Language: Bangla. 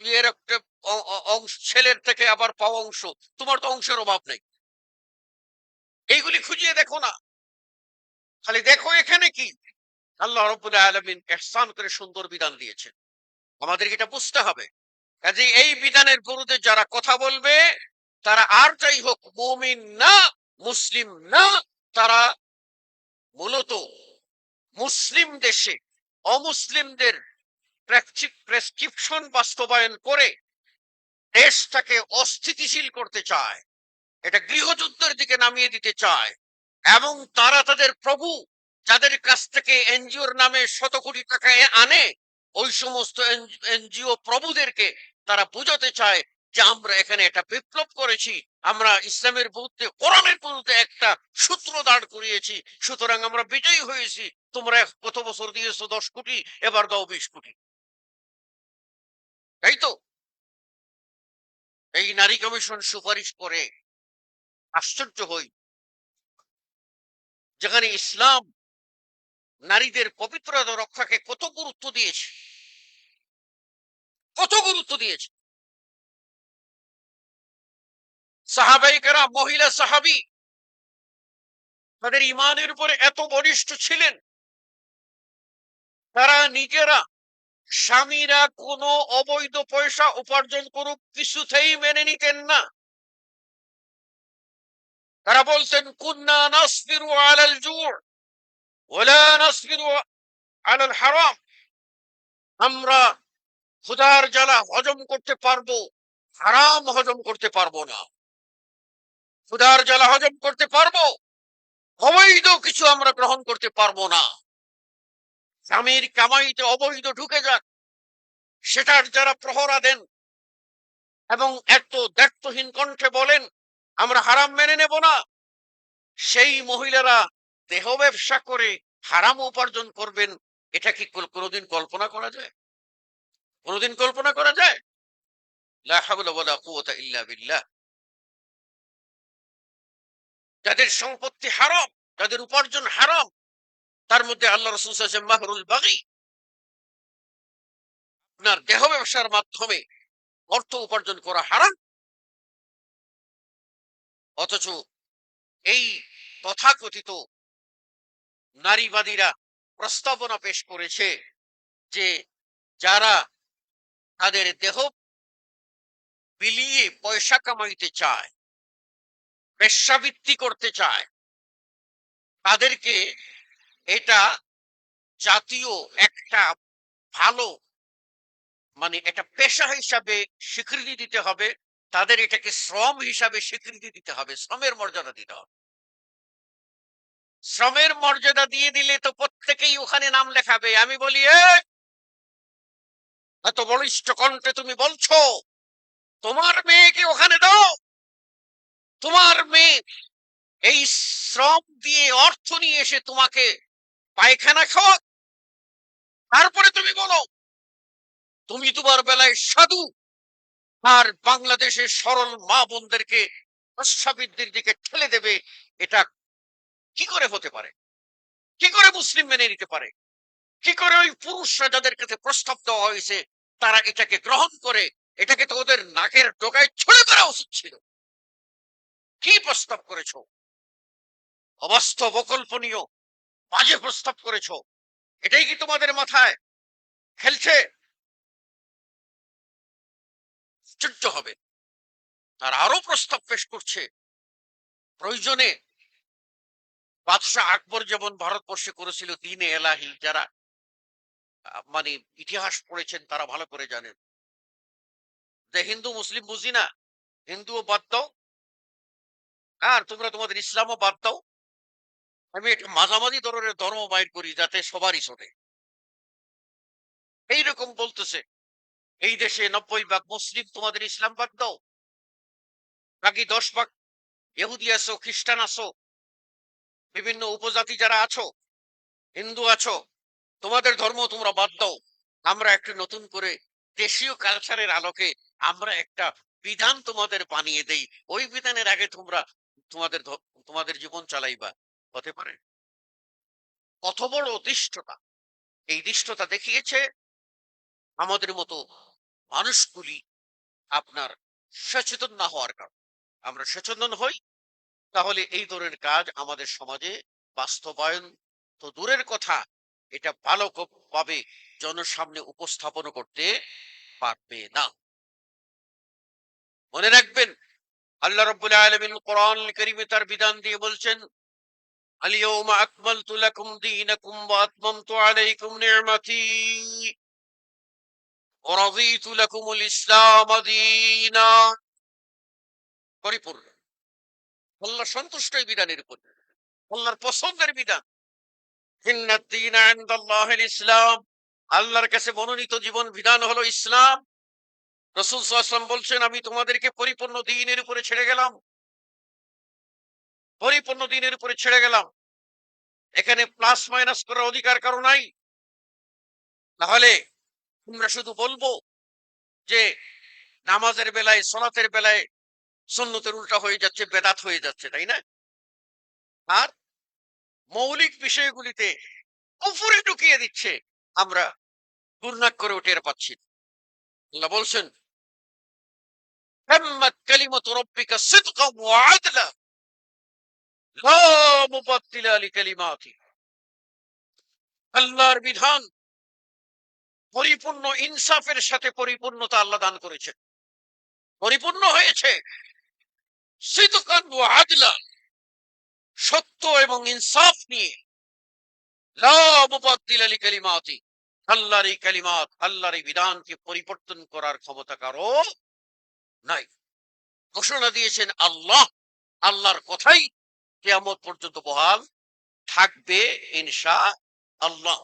ইয়ের একটা অংশ, ছেলের থেকে আবার পাওয়া অংশ, তোমার তো অংশের অভাব নেই। এইগুলি খুঁজিয়ে দেখো না, খালি দেখো এখানে কি আল্লাহ রাব্বুল আলামিন ইহসান করে সুন্দর বিধান দিয়েছেন। আমাদেরকে এটা বুঝতে হবে। কাজে এই বিধানের বিরুদ্ধে যারা কথা বলবে, তারা আর যাই হোক মুমিন না, মুসলিম না, তারা মূলত মুসলিম দেশে অমুসলিমদের প্রেসক্রিপশন বাস্তবায়ন করে দেশটাকে অস্থিতিশীল করতে চায়, এটা গৃহযুদ্ধের দিকে নামিয়ে দিতে চায়। এবং তারা তাদের প্রভু, যাদের কাছ থেকে এনজিওর নামে শত কোটি টাকা আনে, ওই সমস্ত এনজিও প্রভুদেরকে তারা বোঝাতে চায় যে আমরা এখানে একটা বিপ্লব করেছি, আমরা ইসলামের বিরুদ্ধে, কোরআনের বিরুদ্ধে একটা সূত্র দাঁড় করিয়েছি, সুতরাং আমরা বিজয়ী হয়েছি। তোমরা গত বছর দিয়েছো 10 কোটি, এবার দাও 20 কোটি। তাই তো এই নারী কমিশন সুপারিশ করে আশ্চর্য হই, যেখানে ইসলাম নারীদের পবিত্রতা রক্ষাকে কত গুরুত্ব দিয়েছে, কত গুরুত্ব দিয়েছে। সাহাবাইকেরা, মহিলা সাহাবী, তাদের ইমানের উপরে এত বলিষ্ঠ ছিলেন, তারা নিজেরা স্বামীরা কোনো অবৈধ পয়সা উপার্জন করুক কিছুতেই মেনে নিতেন না। তারা বলতেন কুন্না নাসবিরু আলাল জু' ওয়ালা নাসবিরু আলাল হারাম, আমরা ক্ষুধার জ্বালা হজম করতে পারবো, হারাম হজম করতে পারবো না। ক্ষুধার জ্বালা হজম করতে পারবো, অবৈধ কিছু আমরা গ্রহণ করতে পারবো না। স্বামীর কামাইতে অবৈধ ঢুকে যাক, সেটার যারা প্রহরা দেন এবং এত দায়িত্বহীন কণ্ঠে বলেন আমরা হারাম মেনে নেব না, সেই মহিলারা দেহ ব্যবসা করে হারাম উপার্জন করবেন, এটা কি কোনোদিন কল্পনা করা যায়? কোনোদিন কল্পনা করা যায়? লা হাওলা ওয়ালা কুওয়াতা ইল্লা বিল্লাহ। যাদের সম্পত্তি হারাম, যাদের উপার্জন হারাম, তার মধ্যে আল্লাহ রাসূল সাল্লাল্লাহু আলাইহি ওয়াসাল্লাম মাহরুল বাগী, আপনার দেহ ব্যবসার মাধ্যমে অর্থ উপার্জন করা হারাম। অথচ এই তথাকথিত নারীবাদীরা প্রস্তাবনা পেশ করেছে যে যারা তাদের দেহ বিলিয়ে পয়সা কামাইতে চায়, বেশ্যাবৃত্তি করতে চায়, তাদেরকে এটা জাতীয় একটা ভালো, মানে এটা পেশা হিসাবে স্বীকৃতি দিতে হবে, তাদের এটাকে শ্রম হিসাবে স্বীকৃতি দিতে হবে, শ্রমের মর্যাদা দিতে হবে। শ্রমের মর্যাদা দিয়ে দিলে তো প্রত্যেকেই ওখানে নাম লেখাবে। আমি বলি এত বলিষ্ঠ কণ্ঠে তুমি বলছো তোমার মেয়েকে ওখানে দাও, তোমার মেয়ে এই শ্রম দিয়ে অর্থ নিয়ে এসে তোমাকে পায়খানা খাওয়া, তারপরে তুমি বলো তুমি তোমার বেলায় সাধু, আর বাংলাদেশের সরল মা বোনদেরকে প্রস্রাবৃদ্ধির দিকে ঠেলে দেবে। এটা কি করে হতে পারে? কি করে মুসলিম মেনে নিতে পারে? কি করে ওই পুরুষরা যাদের কাছে প্রস্তাব দেওয়া হয়েছে তারা এটাকে গ্রহণ করে? এটাকে তো ওদের নাকের ডগায় ছুঁড়ে করা উচিত ছিল। কি প্রস্তাব করেছো? অবাস্তব, অকল্পনীয়, বাজে প্রস্তাব করেছো। এটাই কি তোমাদের মাথায় খেলছে? আশ্চর্য হবে। আর আরো প্রস্তাব পেশ করছে, প্রয়োজনে বাদশাহ আকবর যেমন ভারতবর্ষে করেছিল দ্বীন-এ এলাহি, যারা মানে ইতিহাস পড়েছেন তারা ভালো করে জানেন যে হিন্দু মুসলিম বুঝি না, হিন্দুও বাদ দাও আর তোমরা তোমাদের ইসলামও বাদ দাও, আমি একটা মাঝামাঝি ধরনের ধর্ম বাইর করি যাতে সবারই চলে। এইরকম বলতেছে এই দেশে 90 ভাগ মুসলিম, তোমাদের ইসলাম বাদ দাও, বাকি 10 ভাগ ইহুদি আছো, খ্রিস্টান আছো, বিভিন্ন উপজাতি যারা আছো, হিন্দু আছো, তোমাদের ধর্ম তোমরা বাদ দাও, আমরা একটা নতুন করে দেশীয় কালচারের আলোকে আমরা একটা বিধান তোমাদের বানিয়ে দেই, ওই বিধানের আগে তোমরা তোমাদের তোমাদের জীবন চালাইবা। হতে পারে? কত বড় দৃষ্টতা! এই দৃষ্টতা দেখিয়েছে আমাদের মতো মানুষগুলি আপনার সচেতন না হওয়ার কারণ। আমরা সচেতন হই, তাহলে এই ধরনের কাজ আমাদের সমাজে বাস্তবায়ন তো দূরের কথা, এটা ভাবে জনসামনে উপস্থাপন করতে পারবে না। মনে রাখবেন, আল্লাহ রাব্বুল আলামিন কোরআন কারীমে তার বিধান দিয়ে বলছেন, আল-ইয়াওমা আকমালতু লাকুম দীনাকুম ওয়া আতমামতু আলাইকুম নি'মাতি ওয়া রাদিতু লাকুমুল ইসলাম দীনা। পরিপূর্ণ আল্লাহ সন্তুষ্ট এই বিধানের উপর, আল্লাহর পছন্দের বিধান। ইন্নাদ দীনা ইনদাল্লাহিল ইসলাম, আল্লাহর কাছে মনোনীত জীবন বিধান হলো ইসলাম। রাসূল সাল্লাল্লাহু আলাইহি ওয়াসাল্লাম বলছেন, আমি তোমাদেরকে পরিপূর্ণ দ্বীনের উপরে ছেড়ে গেলাম, পরিপূর্ণ দ্বীনের উপরে ছেড়ে গেলাম। এখানে প্লাস মাইনাস করার অধিকার কারো নাই। তাহলে আমরা শুধু বলবো যে নামাজের বেলায়, সলাতের বেলায় সুন্নতের উল্টা হয়ে যাচ্ছে, বেদাত হয়ে যাচ্ছে, তাই না? আর মৌলিক বিষয়গুলিতে উপরে ঢুকিয়ে দিচ্ছে, আমরা দুর্নাক করে টের পাচ্ছি না। আল্লাহ বলছেন, তাম্মাত কালিমাতু রাব্বিকা সিদকান ওয়া আদলা লা মুবাদদিলা লিকালিমাতি। আল্লাহর বিধান পরিপূর্ণ ইনসাফের সাথে পরিপূর্ণতা আল্লাহ দান করেছেন, পরিপূর্ণ হয়েছে। সিদকান ওয়া আদলা, সত্য এবং ইনসাফ নিয়ে। লা মুবাদদিলা লিকালিমাতি, আল্লাহর এই কালিমাত, আল্লাহর এই বিধানকে পরিবর্তন করার ক্ষমতা কারো নাই। ঘোষণা দিয়েছেন আল্লাহ, আল্লাহর কথাই কিয়ামত পর্যন্ত বহাল থাকবে ইনশাআল্লাহ।